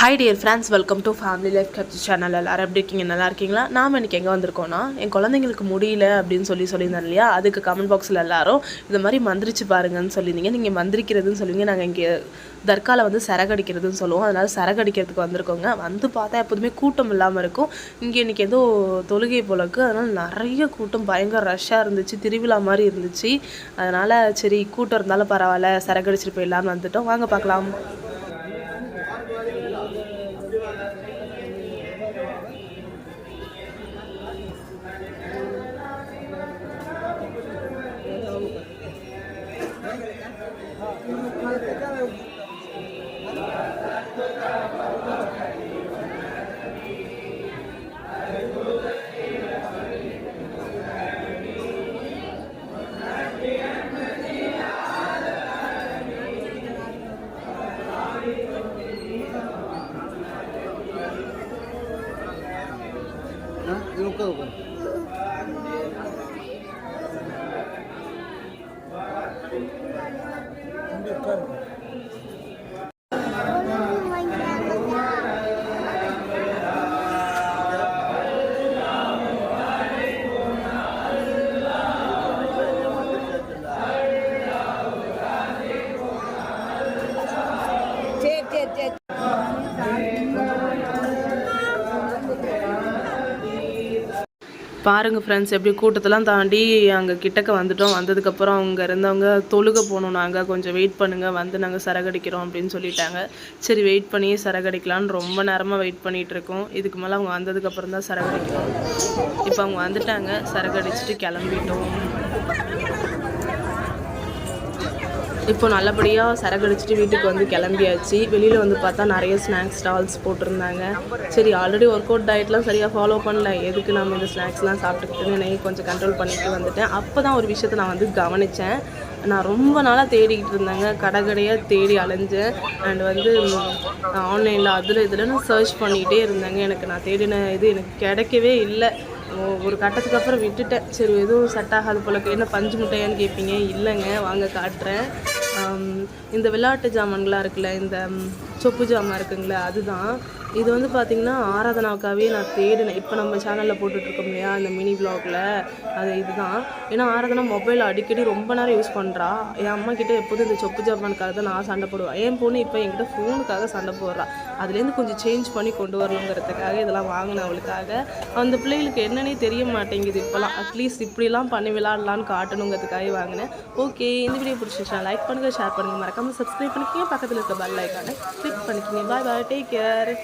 Hi dear friends, welcome to family life capture channel. எல்லோரும் எப்படி இருக்கீங்க? நல்லா இருக்கீங்களா? நாம் இன்றைக்கி எங்கே வந்திருக்கோன்னா, என் குழந்தைங்களுக்கு முடியல அப்படின்னு சொல்லியிருந்தேன் இல்லையா, அதுக்கு கமெண்ட் பாக்ஸில் எல்லாரும் இது மாதிரி மந்திரிச்சு பாருங்கன்னு சொல்லியிருந்தீங்க. நீங்கள் மந்திரிக்கிறதுன்னு சொல்லுவீங்க, நாங்கள் இங்கே தர்காவில் வந்து சரகடிக்கிறதுன்னு சொல்லுவோம். அதனால் சரகடிக்கிறதுக்கு வந்திருக்கோங்க. வந்து பார்த்தா எப்போதுமே கூட்டம் இல்லாமல் இருக்கும். இங்கே இன்றைக்கி ஏதோ தொழுகை போலக்கு, அதனால் நிறைய கூட்டம், பயங்கர ரஷ்ஷாக இருந்துச்சு, திருவிழா மாதிரி இருந்துச்சு. அதனால் சரி கூட்டம் இருந்தாலும் பரவாயில்ல, சரகடிச்சிட்டு போயிடலான்னு வந்துட்டோம். வாங்க பார்க்கலாம். பாருங்கள் ஃப்ரெண்ட்ஸ், எப்படி கூட்டத்தெல்லாம் தாண்டி அங்கே கிட்டக்க வந்துட்டோம். வந்ததுக்கப்புறம் அவங்க இருந்தவங்க தொழுக போகணும், நாங்கள் கொஞ்சம் வெயிட் பண்ணுங்கள், வந்து நாங்கள் சரகடிக்கிறோம் அப்படின்னு சொல்லிட்டாங்க. சரி வெயிட் பண்ணி சரகடிக்கலான்னு ரொம்ப நேரமாக வெயிட் பண்ணிகிட்டு இருக்கோம். இதுக்கு மேலே அவங்க வந்ததுக்கப்புறம் தான் சரகடிக்கிறோம். இப்போ அவங்க வந்துட்டாங்க, சரகடிச்சிட்டு கிளம்பிட்டோம். இப்போ நல்லபடியாக சரகடிச்சிட்டு வீட்டுக்கு வந்து கிளம்பியாச்சு. வெளியில் வந்து பார்த்தா நிறைய ஸ்நாக்ஸ் ஸ்டால்ஸ் போட்டிருந்தாங்க. சரி ஆல்ரெடி ஒர்க் அவுட் டயட்லாம் சரியாக ஃபாலோ பண்ணல, எதுக்கு நம்ம இந்த ஸ்நாக்ஸ்லாம் சாப்பிட்டுக்கிட்டுன்னு என்னையே கொஞ்சம் கண்ட்ரோல் பண்ணிட்டு வந்துட்டேன். அப்போ தான் ஒரு விஷயத்தை நான் வந்து கவனித்தேன். நான் ரொம்ப நாளாக தேடிக்கிட்டு இருந்தேங்க, கடையாக தேடி அலைஞ்சேன். அண்ட் வந்து ஆன்லைனில் அதில் இதுலன்னு சர்ச் பண்ணிகிட்டே இருந்தேங்க. எனக்கு நான் தேடின இது எனக்கு கிடைக்கவே இல்லை. ஒரு கட்டத்துக்கு அப்புறம் விட்டுட்டேன். சரி எதுவும் செட் ஆகாது போல. என்ன பஞ்சு முட்டையான்னு கேட்பீங்க, இல்லைங்க, வாங்க காட்டுறேன். இந்த விளையாட்டு ஜாமான்களாக இருக்குல்ல, இந்த சொப்பு ஜாமான் இருக்குங்களே, அதுதான். இது வந்து பார்த்திங்கன்னா ஆராதனாவுக்காகவே நான் தேடினேன். இப்போ நம்ம சேனலில் போட்டுட்ருக்கோம் இல்லையா இந்த மினி வ்ளாகில், அது இதுதான். ஏன்னா ஆராதனா மொபைல் அடிக்கடி ரொம்ப நேரம் யூஸ் பண்ணுறா. என் அம்மா கிட்டே எப்போதும் இந்த சொப்பு ஜாமானுக்காக தான் நான் சண்டை போடுவேன். என் பொண்ணு இப்போ என்கிட்ட ஃபோனுக்காக சண்டை போடுறா. அதுலேருந்து கொஞ்சம் சேஞ்ச் பண்ணி கொண்டு வரணுங்கிறதுக்காக இதெல்லாம் வாங்கினேன் அவளுக்காக. அந்த பிள்ளைகளுக்கு என்னன்னே தெரிய மாட்டேங்குது இப்போலாம். அட்லீஸ்ட் இப்படிலாம் பண்ணி விளாட்லான்னு காட்டணுங்கிறதுக்காக வாங்கினேன். ஓகே, இந்த வீடியோ பிடிச்சிருச்சா லைக் பண்ணுங்கள், ஷேர் பண்ணுங்கள், மறக்காமல் சப்ஸ்கிரைப் பண்ணிக்கிங்க, பக்கத்தில் இருக்க பெல் ஐக்கானை கிளிக் பண்ணிக்கிங்க. பாய் பாய், டேக் கேர்.